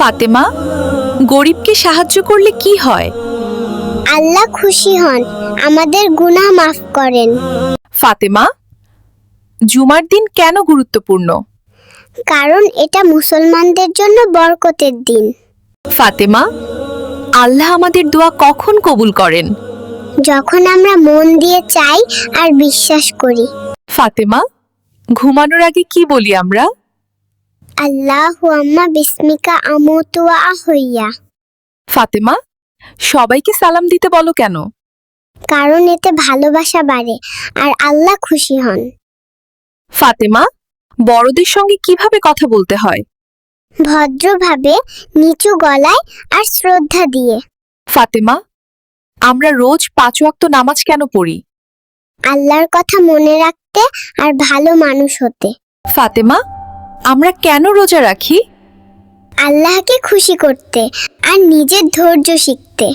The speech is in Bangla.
ফাতেমা, গরিবকে সাহায্য করলে কি হয়? আল্লাহ খুশি হন, আমাদের গুনাহ মাফ করেন। ফাতেমা, জুমার দিন কেন গুরুত্বপূর্ণ? কারণ এটা মুসলমানদের জন্য বরকতের দিন। ফাতেমা, আল্লাহ আমাদের দোয়া কখন কবুল করেন? যখন আমরা মন দিয়ে চাই আর বিশ্বাস করি। ফাতেমা, ঘুমানোর আগে কি বলি আমরা? আল্লাহু আম্মা বিসমিকা আমুতু ওয়া আহইয়া। ফাতেমা, সবাইকে সালাম দিতে বলো কেন? কারণ এতে ভালোবাসা বাড়ে আর আল্লাহ খুশি হন। ফাতেমা, বড়দের সঙ্গে কিভাবে কথা বলতে হয়? ভদ্রভাবে, নিচু গলায় আর শ্রদ্ধা দিয়ে। ফাতেমা, আমরা রোজ 5 ওয়াক্ত নামাজ কেন পড়ি? আল্লাহর কথা মনে রাখতে আর ভালো মানুষ হতে। ফাতেমা, আমরা কেন রোজা রাখি? আল্লাহকে খুশি করতে আর নিজের ধৈর্য শিখতে।